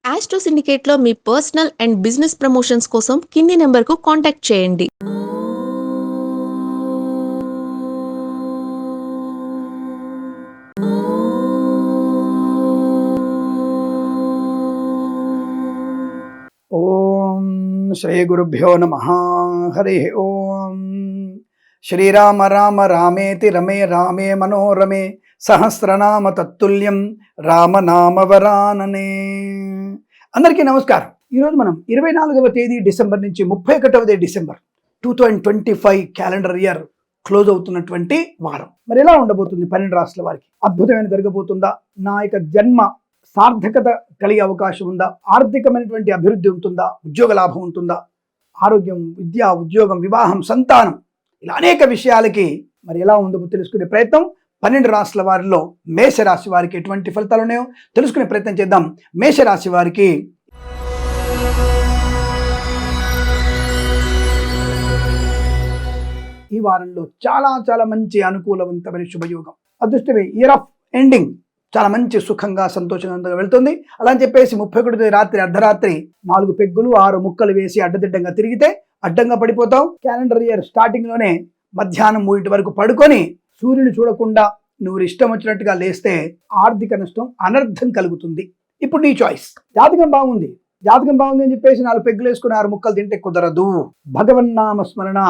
Astro సిండికేట్లో మీ personal and business promotions కోసం కింది నెంబర్కు కాంటాక్ట్ చేయండి. ఓం శ్రీ గురుభ్యో నమః. హరి ఓం. శ్రీరామ రామ రామేతి రమే రామే మనోరమే సహస్రనామ తత్తుల్యం రామనామవరాననే. అందరికీ నమస్కారం. ఈరోజు మనం 24వ తేదీ డిసెంబర్ నుంచి 31వ తేదీ డిసెంబర్ 2025 క్యాలెండర్ ఇయర్ క్లోజ్ అవుతున్నటువంటి వారం. మరి ఎలా ఉండబోతుంది 12 రాష్ట్రాల వారికి? అద్భుతమైన జరగబోతుందా? నా యొక్క జన్మ సార్థకత కలిగే అవకాశం ఉందా? ఆర్థికమైనటువంటి అభివృద్ధి ఉంటుందా? ఉద్యోగ లాభం ఉంటుందా? ఆరోగ్యం, విద్య, ఉద్యోగం, వివాహం, సంతానం, ఇలా అనేక విషయాలకి మరి ఎలా ఉందో తెలుసుకునే ప్రయత్నం 12 రాశుల వారిలో మేషరాశి వారికి ఎటువంటి ఫలితాలు ఉన్నాయో తెలుసుకునే ప్రయత్నం చేద్దాం. మేషరాశి వారికి ఈ వారంలో చాలా మంచి అనుకూలవంతమైన శుభయోగం, అదృష్టమే. ఇయర్ ఆఫ్ ఎండింగ్ చాలా మంచి సుఖంగా సంతోషంగా వెళ్తుంది. అలా అని చెప్పేసి 31 రాత్రి అర్ధరాత్రి 4 పెగ్గులు 6 ముక్కలు వేసి అడ్డదిడ్డంగా తిరిగితే అడ్డంగా పడిపోతాం. క్యాలెండర్ ఇయర్ స్టార్టింగ్ లోనే మధ్యాహ్నం 3 వరకు పడుకొని సూర్యుని చూడకుండా నువ్వు ఇష్టం వచ్చినట్టుగా లేస్తే ఆర్థిక నష్టం, అనర్థం కలుగుతుంది. ఇప్పుడు నీ చాయిస్. జాతకం బాగుంది అని చెప్పేసి 4 పెగ్గులు వేసుకుని 6 ముక్కలు తింటే కుదరదు. భగవన్నామ స్మరణ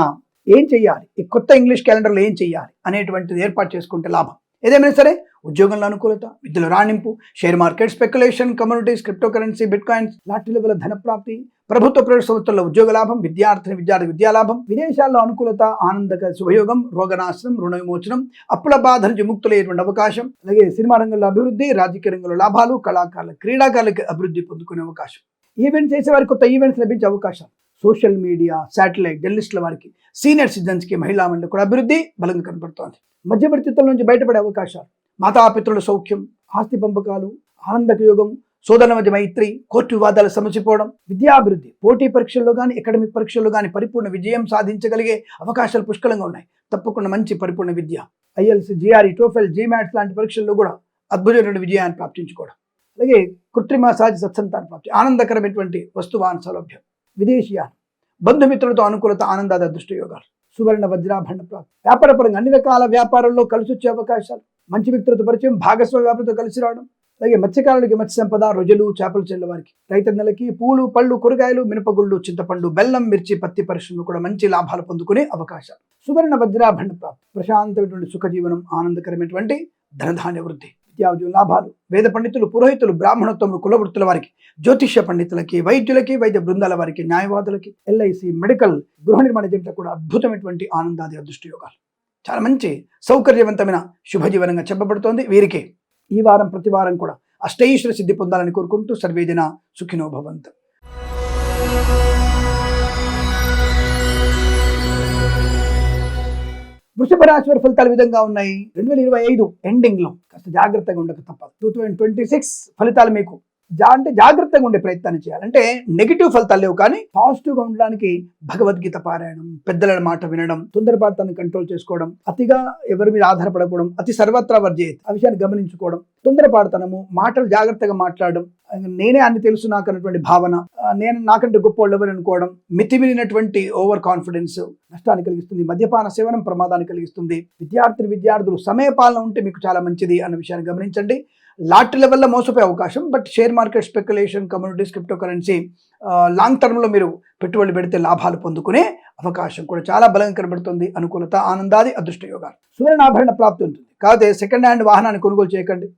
ఏం చెయ్యాలి, ఈ కొత్త ఇంగ్లీష్ క్యాలెండర్లో ఏం చెయ్యాలి అనేటువంటిది ఏర్పాటు చేసుకుంటే లాభం. ఏదేమైనా సరే ఉద్యోగంలో అనుకూలత, విద్యలో రాణింపు, share market, speculation, communities, crypto currency, bitcoins, లాటరీల వల్ల ధన ప్రాప్తి, ప్రభుత్వ ప్రైవేట్ సంస్థల్లో ఉద్యోగ లాభం, విద్యార్థి విద్యాలాభం, విదేశాల్లో అనుకూలత, ఆనందక శుభయోగం, రోగనాశనం, రుణ విమోచనం, అప్పుల బాధ నుంచి ముక్తులయ్యేటువంటి అవకాశం, అలాగే సినిమా రంగంలో అభివృద్ధి, రాజకీయ రంగంలో లాభాలు, కళాకారుల క్రీడాకారులకు అభివృద్ధి పొందుకునే అవకాశం, ఈవెంట్స్ చేసేవారికి కొత్త ఈవెంట్స్ లభించే అవకాశం, సోషల్ మీడియా, శాటిలైట్, జర్నలిస్టుల వారికి, సీనియర్ సిటిజన్స్కి, మహిళా మండలి కూడా అభివృద్ధి బలంగా కనబడుతోంది. మధ్యవర్తిత్వం నుంచి బయటపడే అవకాశాలు, మాతాపితృల సౌఖ్యం, ఆస్తి పంపకాలు, ఆనందక యోగం, సోదరుల మధ్య మైత్రి, కోర్టు వివాదాలు సమసిపోవడం, విద్యాభివృద్ధి, పోటీ పరీక్షల్లో కానీ అకాడమిక్ పరీక్షల్లో కానీ పరిపూర్ణ విజయం సాధించగలిగే అవకాశాలు పుష్కలంగా ఉన్నాయి. తప్పకుండా మంచి పరిపూర్ణ విద్య, ఐఎల్స్, జిఆర్ఈ, టోఫెల్, జీమాట్స్ లాంటి పరీక్షల్లో కూడా అద్భుతమైన విజయాన్ని ప్రాప్తించుకోవడం, అలాగే కృత్రిమ సహజ సత్సంతాన ప్రాప్తి, ఆనందకరమైనటువంటి వస్తువాహన సౌలభ్యం, విదేశీయాలు, బంధుమిత్రులతో అనుకూలత, ఆనందాది అదృష్ట యోగాలు, సువర్ణ వజ్రాభరణ ప్రాప్తి, వ్యాపారపరంగా అన్ని రకాల వ్యాపారాల్లో కలిసి వచ్చే అవకాశాలు, మంచి వ్యక్తులతో పరిచయం, భాగస్వామ్య వ్యాపారంతో కలిసి రావడం, అలాగే మత్స్యకారులకి మత్స్య సంపద, రొయ్యలు, చేపలు చెల్ల వారికి, రైతన్నలకి పూలు, పళ్ళు, కూరగాయలు, మినపగుళ్ళు, చింతపండు, బెల్లం, మిర్చి, పత్తి పరిశ్రమ కూడా మంచి లాభాలు పొందుకునే అవకాశాలు, సువర్ణ వజ్రాభరణ ప్రాప్తి, ప్రశాంతమైనటువంటి సుఖజీవనం, ఆనందకరమైనటువంటి ధనధాన్య వృద్ధి, విద్యాఉద్యోగ లాభాలు, వేద పండితులు, పురోహితులు, బ్రాహ్మణోత్తములు, కులవృత్తుల వారికి, జ్యోతిష్య పండితులకి, వైద్యులకి, వైద్య బృందాల వారికి, న్యాయవాదులకి, ఎల్ఐసి, మెడికల్, గృహ నిర్మాణ జంటకు కూడా అద్భుతమైనటువంటి ఆనందాది అదృష్ట యోగాలు, చాలా మంచి సౌకర్యవంతమైన శుభజీవనంగా చెప్పబడుతోంది. వీరికి ఈ వారం ప్రతి వారం కూడా అష్టైశ్వర సిద్ధి పొందాలని కోరుకుంటూ సర్వేజన సుఖినో భవంతు. వృషభ రాశి వారి ఫలితాలు విధంగా ఉన్నాయి. 2025 ఎండింగ్ లో కాస్త జాగ్రత్తగా ఉండక తప్పదు. 2026 ఫలితాలు మీకు అంటే జాగ్రత్తగా ఉండే ప్రయత్నాన్ని చేయాలి. అంటే నెగిటివ్ ఫలితాలు లేవు, కానీ పాజిటివ్ గా ఉండడానికి భగవద్గీత పారాయణం, పెద్దల మాట వినడం, తొందరపాటుని కంట్రోల్ చేసుకోవడం, అతిగా ఎవరి మీద ఆధారపడకూడడం, అతి సర్వత్రా వర్జేత్, ఆ విషయాన్ని గమనించుకోవడం, తొందరపాటుతనము, మాటలు జాగ్రత్తగా మాట్లాడడం, నేనే అన్ని తెలుసు నాకు అన్నటువంటి భావన, నేను నాకంటే గొప్ప వాళ్ళు ఎవరు అనుకోవడం, మితిమీరినటువంటి ఓవర్ కాన్ఫిడెన్స్ నష్టాన్ని కలిగిస్తుంది. మద్యపాన సేవనం ప్రమాదాన్ని కలిగిస్తుంది. విద్యార్థులు సమయపాలన ఉంటే మీకు చాలా మంచిది అన్న విషయాన్ని గమనించండి. లాటరీల వల్ల మోసపోయే అవకాశం, but share market, speculation, communities, crypto currency long టర్మ్లో మీరు పెట్టుబడి పెడితే లాభాలు పొందుకునే అవకాశం కూడా చాలా బలంగా కనబడుతుంది. అనుకూలత, ఆనందాది అదృష్ట యోగాలు, సువర్ణాభరణ ప్రాప్తి ఉంటుంది. కాకపోతే సెకండ్ హ్యాండ్ వాహనాన్ని కొనుగోలు చేయకండి.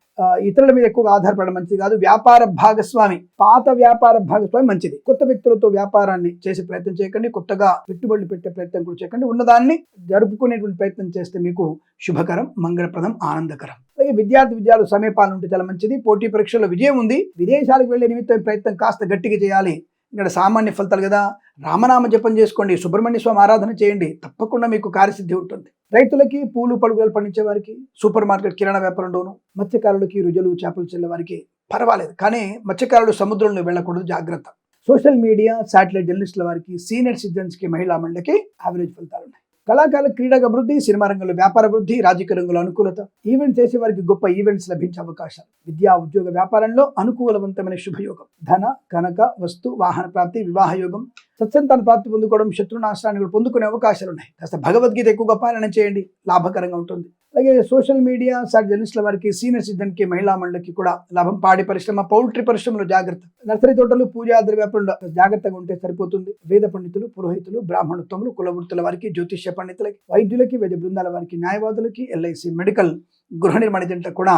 ఇతరుల మీద ఎక్కువగా ఆధారపడడం మంచిది కాదు. వ్యాపార భాగస్వామి, పాత వ్యాపార భాగస్వామి మంచిది. కొత్త వ్యక్తులతో వ్యాపారాన్ని చేసే ప్రయత్నం చేయకండి. కొత్తగా పెట్టుబడులు పెట్టే ప్రయత్నం కూడా చేయకండి. ఉన్నదాన్ని జరుపుకునేటువంటి ప్రయత్నం చేస్తే మీకు శుభకరం, మంగళప్రదం, ఆనందకరం. అలాగే విద్యార్థులు సమయపాలన ఉంటే చాలా మంచిది. పోటీ పరీక్షల్లో విజయం ఉంది. విదేశాలకు వెళ్లే నిమిత్తం ప్రయత్నం కాస్త గట్టిగా చేయాలి. ఇక్కడ సామాన్య ఫలితాలు కదా, రామనామ జపం చేసుకోండి, సుబ్రహ్మణ్య స్వామి ఆరాధన చేయండి, తప్పకుండా మీకు కార్యసిద్ధి ఉంటుంది. రైతులకి, పూలు పలుకులు పండించే వారికి, సూపర్ మార్కెట్ కిరాణా వ్యాపారంలోను, మత్స్యకారులకి, రుజులు, చేపలు చెల్లే వారికి పర్వాలేదు, కానీ మత్స్యకారులు సముద్రంలో వెళ్ళకూడదు, జాగ్రత్త. సోషల్ మీడియా, శాటిలైట్, జర్నలిస్టుల వారికి, సీనియర్ సిటిజన్స్కి, మహిళా మండలికి యావరేజ్ ఫలితాలు ఉన్నాయి. కళాకారుల క్రీడల అభివృద్ధి, సినిమా రంగంలో వ్యాపార అభివృద్ధి, రాజకీయ రంగంలో అనుకూలత, ఈవెంట్ చేసే వారికి గొప్ప ఈవెంట్స్ లభించే అవకాశాలు, విద్యా ఉద్యోగ వ్యాపారంలో అనుకూలవంతమైన శుభయోగం, ధన కనక వస్తు వాహన ప్రాప్తి, వివాహ యోగం, సత్సంతాన ప్రాప్తి పొందుకోవడం, శత్రునాశనాన్ని కూడా పొందుకునే అవకాశాలు ఉన్నాయి. కాస్త భగవద్గీత ఎక్కువగా పాలన చేయండి, లాభకరంగా ఉంటుంది. అలాగే సోషల్ మీడియా జర్నలిస్టుల వారికి, సీనియర్ సిటిజన్కి, మహిళా మండలికి కూడా లాభం. పాడి పరిశ్రమ, పౌల్ట్రీ పరిశ్రమలో జాగ్రత్త, నర్సరీ తోటలు, పూజా ద్రవ్యాపారంలో జాగ్రత్తగా ఉంటే సరిపోతుంది. వేద పండితులు, పురోహితులు, బ్రాహ్మణత్వములు, కులవృత్తుల వారికి, జ్యోతిష్య పండితులకి, వైద్యులకి, వైద్య బృందాల వారికి, న్యాయవాదులకి, ఎల్ఐసి, మెడికల్, గృహ నిర్మాణ జంట కూడా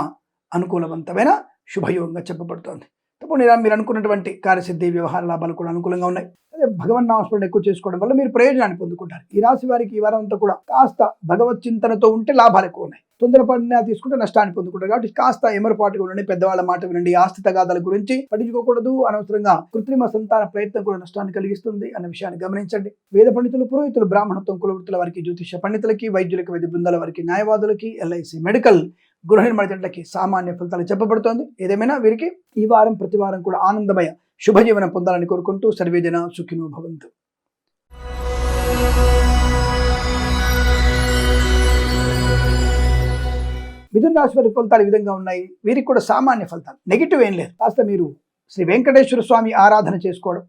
అనుకూలవంతమైన శుభయోగంగా చెప్పబడుతోంది. తప్పకుండా మీరు అనుకున్నటువంటి కార్యసిద్ధి, వ్యవహార లాభాలు కూడా అనుకూలంగా ఉన్నాయి. అదే భగవన్ నామస్మరణ ఎక్కువ చేసుకోవడం వల్ల మీరు ప్రయోజనాన్ని పొందుకుంటారు. ఈ రాశి వారికి ఈ వారం అంతా కూడా కాస్త భగవత్ చింతనతో ఉంటే లాభాలు ఎక్కువ ఉన్నాయి. తొందరపాటు నిర్ణయాలు తీసుకుంటే నష్టాన్ని పొందుకుంటారు. కాబట్టి కాస్త ఎమరపాటుగా ఉండండి, పెద్దవాళ్ళ మాట వినండి, ఆస్తి తగాదాల గురించి పట్టించుకోకూడదు. అనవసరంగా కృత్రిమ సంతాన ప్రయత్నం కూడా నష్టాన్ని కలిగిస్తుంది అన్న విషయాన్ని గమనించండి. వేద పండితులు, పురోహితులు, బ్రాహ్మణత్వం, కులవృత్తుల వారికి, జ్యోతిష పండితులకి, వైద్యులకి, వైద్య బృందాల వారికి, న్యాయవాదులకి, ఎల్ఐసి, మెడికల్, గృహ నిర్మాణ జంటలకి సామాన్య ఫలితాలు చెప్పబడుతోంది. ఏదేమైనా వీరికి ఈ వారం ప్రతి వారం కూడా ఆనందమయ శుభజీవనం పొందాలని కోరుకుంటూ సర్వేజన సుఖినో భవంతు. మిథున రాశి వారి ఫలితాలు ఈ విధంగా ఉన్నాయి. వీరికి కూడా సామాన్య ఫలితాలు, నెగిటివ్ ఏం లేదు. కాస్త మీరు శ్రీ వెంకటేశ్వర స్వామి ఆరాధన చేసుకోవడం,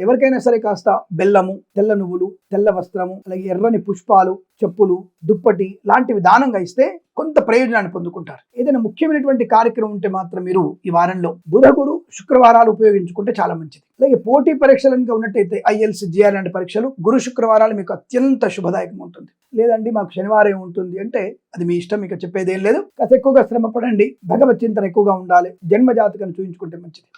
ఎవరికైనా సరే కాస్త బెల్లము, తెల్ల నువ్వులు, తెల్ల వస్త్రము, అలాగే ఎర్రని పుష్పాలు, చెప్పులు, దుప్పటి లాంటివి దానంగా ఇస్తే కొంత ప్రయోజనాన్ని పొందుకుంటారు. ఏదైనా ముఖ్యమైనటువంటి కార్యక్రమం ఉంటే మాత్రం మీరు ఈ వారంలో బుధ, గురు, శుక్రవారాలు ఉపయోగించుకుంటే చాలా మంచిది. అలాగే పోటీ పరీక్షలుగా ఉన్నట్టయితే ఐఎల్స్, జిఆర్ లాంటి పరీక్షలు గురు శుక్రవారాలు మీకు అత్యంత శుభదాయకంగా ఉంటుంది. లేదండి మాకు శనివారం ఉంటుంది అంటే అది మీ ఇష్టం, మీకు చెప్పేది ఏం లేదు. కాస్త ఎక్కువగా శ్రమ పడండి, భగవత్ చింతన ఎక్కువగా ఉండాలి, జన్మ జాతకాన్ని చూపించుకుంటే మంచిది.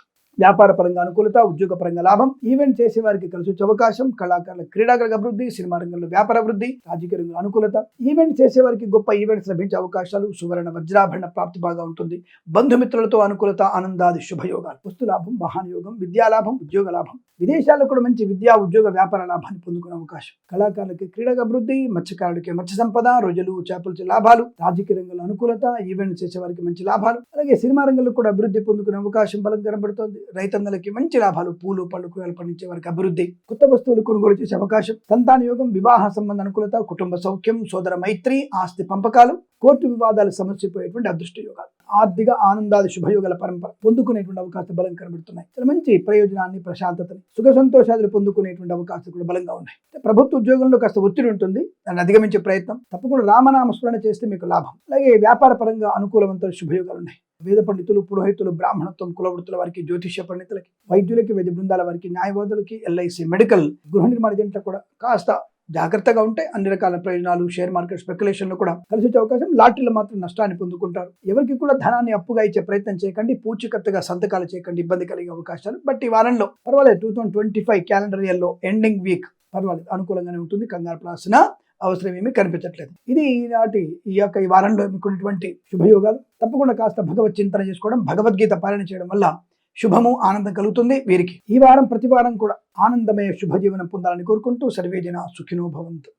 వ్యాపార పరంగా అనుకూలత, ఉద్యోగ పరంగా లాభం, ఈవెంట్ చేసే వారికి కలిసి వచ్చే అవకాశం, కళాకారుల క్రీడాకారుల అభివృద్ధి, సినిమా రంగంలో వ్యాపార అభివృద్ధి, రాజకీయ రంగంలో అనుకూలత, ఈవెంట్ చేసే వారికి గొప్ప ఈవెంట్స్ లభించే అవకాశాలు, సువర్ణ వజ్రాభరణ ప్రాప్తి బాగా ఉంటుంది. బంధుమిత్రులతో అనుకూలత, ఆనందాది శుభయోగాలు, వస్తు లాభం, వాహన యోగం, విద్యా లాభం, ఉద్యోగ లాభం, విదేశాల్లో కూడా మంచి విద్యా ఉద్యోగ వ్యాపార లాభాన్ని పొందుకునే అవకాశం, కళాకారులకి క్రీడా అభివృద్ధి, మత్స్యకారులకి మత్స్య సంపద, రోజులు చేపల లాభాలు, రాజకీయ రంగంలో అనుకూలత, ఈవెంట్ చేసే వారికి మంచి లాభాలు, అలాగే సినిమా రంగంలో కూడా అభివృద్ధి పొందుకునే అవకాశం బలం కనబడుతోంది. రైతన్నలకి మంచి లాభాలు, పూలు పళ్ళు కూరలు పండించే వారికి అభివృద్ధి, కొత్త వస్తువులు కొనుగోలు చేసే అవకాశం, సంతాన యోగం, వివాహ సంబంధ అనుకూలత, కుటుంబ సౌఖ్యం, సోదర మైత్రి, ఆస్తి పంపకాలు, కోర్టు వివాదాలు సమస్యపోయేటువంటి అదృష్ట యోగాలు, ఆర్థిక ఆనందాది శుభయోగాల పరంపర పొందుకునేటువంటి అవకాశం బలం కనబడుతున్నాయి. చాలా మంచి ప్రయోజనాన్ని, ప్రశాంతతని, సుఖ సంతోషాలు పొందుకునేటువంటి అవకాశాలు కూడా బలంగా ఉన్నాయి. ప్రభుత్వ ఉద్యోగంలో కాస్త ఒత్తిడి ఉంటుంది, దాన్ని అధిగమించే ప్రయత్నం తప్పకుండా రామనామ స్మరణ చేస్తే మీకు లాభం. అలాగే వ్యాపార పరంగా అనుకూలవంతమైన శుభయోగాలు ఉన్నాయి. వేద పండితులు, పురోహితులు, బ్రాహ్మణత్వం, కులవృత్తుల వారికి, జ్యోతిష్య పండితులకి, వైద్యులకి, వైద్య బృందాల వారికి, న్యాయవాదులకి, ఎల్ఐసి, మెడికల్, గృహ నిర్మాణ జంట కూడా కాస్త జాగ్రత్తగా ఉంటే అన్ని రకాల ప్రయోజనాలు, షేర్ మార్కెట్ స్పెక్యులేషన్లో కూడా కలిసి వచ్చే అవకాశం. లాటరీలో మాత్రం నష్టాన్ని పొందుకుంటారు. ఎవరికి కూడా ధనాన్ని అప్పుగా ఇచ్చే ప్రయత్నం చేయకండి, పూచికత్తుగా సంతకాలు చేయకండి, ఇబ్బంది కలిగే అవకాశాలు. బట్ ఈ వారంలో పర్వాలేదు, 2025 క్యాలెండర్ ఇయర్లో ఎండింగ్ వీక్ పర్వాలేదు, అనుకూలంగానే ఉంటుంది. కంగారు పడాల్సిన అవసరం ఏమీ కనిపించట్లేదు. ఇది ఈనాటి ఈ వారంలో మీకున్నటువంటి శుభయోగాలు. తప్పకుండా కాస్త భగవత్ చింతన చేసుకోవడం, భగవద్గీత పాలన చేయడం వల్ల శుభము, ఆనందం కలుగుతుంది. వీరికి ఈ వారం ప్రతి వారం కూడా ఆనందమయ శుభజీవనం పొందాలని కోరుకుంటూ సర్వేజన సుఖినో భవంతు.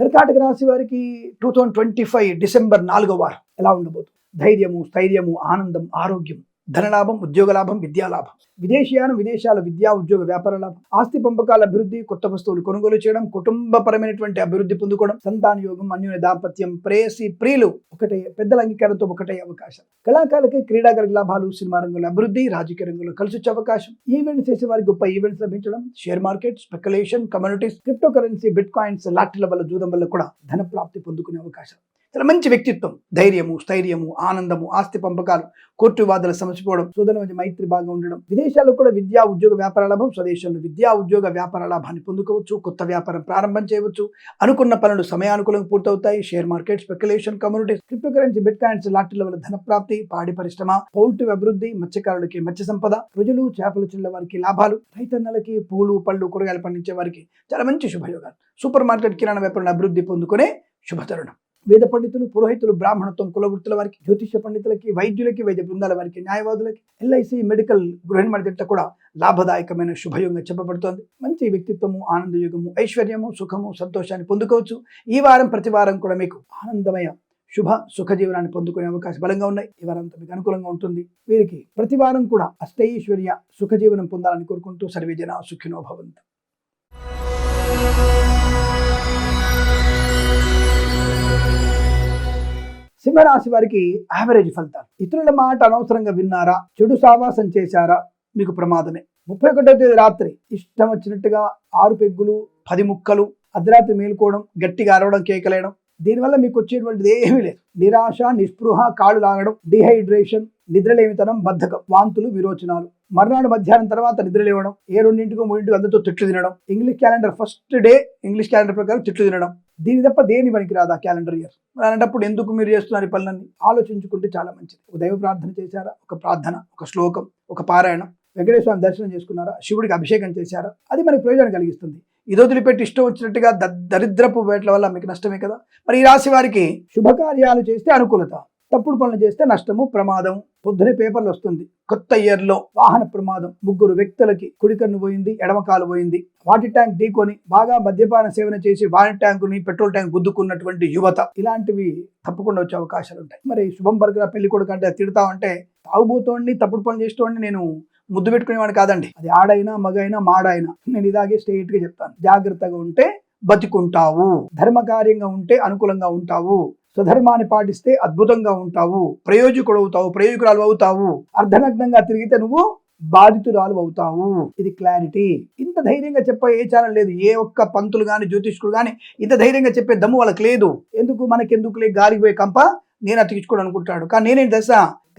కర్కాటక రాశి వారికి 2025 డిసెంబర్ 4వ వారం ఎలా ఉండబోతుంది? ధైర్యము, స్థైర్యము, ఆనందం, ఆరోగ్యం, ధనలాభం, ఉద్యోగ లాభం, విద్యాలాభం, విదేశీయానం, విదేశాల విద్యా ఉద్యోగ వ్యాపార లాభం, ఆస్తి పంపకాల అభివృద్ధి, కొత్త వస్తువులు కొనుగోలు చేయడం, కుటుంబపరమైనటువంటి అభివృద్ధి పొందుకోవడం, సంతాన యోగం, అన్యోన్య దాంపత్యం, ప్రేయసి ప్రియులు ఒకటే, పెద్దల అంగీకారంతో ఒకటే అవకాశం, కళాకారులకి క్రీడాకారుల లాభాలు, సినిమా రంగంలో అభివృద్ధి, రాజకీయ రంగంలో కలిసి వచ్చే అవకాశం, ఈవెంట్స్ చేసే వారికి గొప్ప ఈవెంట్స్ లభించడం, share market, speculation, communities, crypto currency, bitcoins, లాటరీల వల్ల, జూదం వల్ల కూడా ధన ప్రాప్తి పొందుకునే అవకాశం. చాలా మంచి వ్యక్తిత్వం, ధైర్యము, స్థైర్యము, ఆనందము, ఆస్తి పంపకాలు, కోర్టు వివాదాలు సమసిపోవడం, సోదరుల మధ్య మైత్రి బాగా ఉండడం, విదేశాల్లో కూడా విద్యా ఉద్యోగ వ్యాపార లాభం, స్వదేశంలో విద్యా ఉద్యోగ వ్యాపార లాభాన్ని పొందుకోవచ్చు, కొత్త వ్యాపారం ప్రారంభం చేయవచ్చు, అనుకున్న పనులు సమయానుకూలంగా పూర్తవుతాయి, share market, speculation, communities, crypto currency, bitcoins, లాటరీల వల్ల ధన ప్రాప్తి, పాడి పరిశ్రమ, పౌల్ట్రీ అభివృద్ధి, మత్స్యకారులకి మత్స్య సంపద, రోజులు చేపలు చిల్ల వారికి లాభాలు, రైతన్నలకి పూలు పళ్ళు కూరగాయలు పండించే వారికి చాలా మంచి శుభయోగాలు, సూపర్ మార్కెట్ కిరాణా వ్యాపారం అభివృద్ధి పొందుకునే శుభతరుణం. వేద పండితులు, పురోహితులు, బ్రాహ్మణత్వం, కులవృత్తుల వారికి, జ్యోతిష్య పండితులకి, వైద్యులకి, వైద్య బృందాల వారికి, న్యాయవాదులకి, ఎల్ఐసి, మెడికల్, గృహ నిర్మాణ జంట కూడా లాభదాయకమైన శుభయోగంగా చెప్పబడుతోంది. మంచి వ్యక్తిత్వము, ఆనందయోగము, ఐశ్వర్యము, సుఖము, సంతోషాన్ని పొందుకోవచ్చు. ఈ వారం ప్రతి వారం కూడా మీకు ఆనందమయ శుభ సుఖ జీవనాన్ని పొందుకునే అవకాశం బలంగా ఉన్నాయి. ఈ వారంతా మీకు అనుకూలంగా ఉంటుంది. వీరికి ప్రతి వారం కూడా అష్టైశ్వర్య సుఖ జీవనం పొందాలని కోరుకుంటూ సర్వే జన సుఖినో భవంతు. సింహరాశి వారికి యావరేజ్ ఫలితాలు. ఇతరుల మాట అనవసరంగా విన్నారా, చెడు సావాసం చేశారా, మీకు ప్రమాదమే. 31వ తేదీ రాత్రి ఇష్టం వచ్చినట్టుగా 6 పెగ్గులు 10 ముక్కలు అర్ధరాత్రి మేలుకోవడం, గట్టిగా అరవడం, కేకలేయడం, దీనివల్ల మీకు వచ్చేటువంటిది ఏమీ లేదు. నిరాశ, నిస్పృహ, కాళ్ళు లాగడం, డిహైడ్రేషన్, నిద్రలేమితనం, బద్ధకం, వాంతులు, విరోచనాలు, మర్నాడు మధ్యాహ్నం తర్వాత నిద్ర లేవడం, 2 3 అందరితో తిట్లు తినడం, English calendar first day English calendar ప్రకారం తిట్లు తినడం, దీని తప్ప దేని పనికి రాదు ఆ క్యాలెండర్ ఇయర్. అలాంటప్పుడు ఎందుకు మీరు చేస్తున్నారు ఈ పనులన్నీ ఆలోచించుకుంటే చాలా మంచిది. ఒక దైవ ప్రార్థన చేశారా, ఒక ప్రార్థన, ఒక శ్లోకం, ఒక పారాయణం, వెంకటేశ్వర స్వామి దర్శనం చేసుకున్నారా, శివుడికి అభిషేకం చేశారా, అది మనకి ప్రయోజనం కలిగిస్తుంది. ఇది వదిలిపెట్టి ఇష్టం వచ్చినట్టుగా దరిద్రపు వేట్ల వల్ల మీకు నష్టమే కదా. మరి ఈ రాశి వారికి శుభకార్యాలు చేస్తే అనుకూలత, తప్పుడు పనులు చేస్తే నష్టము, ప్రమాదం. పొద్దునే పేపర్లు వస్తుంది, కొత్త ఇయర్లో వాహన ప్రమాదం, 3 వ్యక్తులకి కుడి కన్ను పోయింది, ఎడమ కాలు పోయింది, వాటర్ ట్యాంక్ ఢీకొని బాగా మద్యపాన సేవన చేసి వాటర్ ట్యాంకుని పెట్రోల్ ట్యాంక్ గుద్దుకున్నటువంటి యువత, ఇలాంటివి తప్పకుండా వచ్చే అవకాశాలు ఉంటాయి. మరి శుభం బర్గర పెళ్లి కొడుకు అంటే తిడతామంటే తాగుబోతోండి, తప్పుడు పనులు చేస్తోండి నేను ముద్దు పెట్టుకునేవాడు కాదండి. అది ఆడైనా మగైనా మాడైనా నేను ఇలాగే స్ట్రెయిట్ గా చెప్తాను. జాగ్రత్తగా ఉంటే బతికుంటావు, ధర్మకార్యంగా ఉంటే అనుకూలంగా ఉంటావు, స్వధర్మాన్ని పాటిస్తే అద్భుతంగా ఉంటావు, ప్రయోజకుడు అవుతావు, ప్రయోజకురాలు అవుతావు, అర్ధనగ్నంగా తిరిగితే నువ్వు బాధితురాలు అవుతావు. ఇది క్లారిటీ. ఇంత ధైర్యంగా చెప్పే ఏ ఛానల్ లేదు. ఏ ఒక్క పంతులు గాని జ్యోతిష్కుడు గాని ఇంత ధైర్యంగా చెప్పే దమ్ము వాళ్ళకి లేదు. ఎందుకు మనకెందుకులే, గాలికి పోయే కంప నేను అతికించుకోడు అనుకుంటాడు. కానీ నేనేం దశ,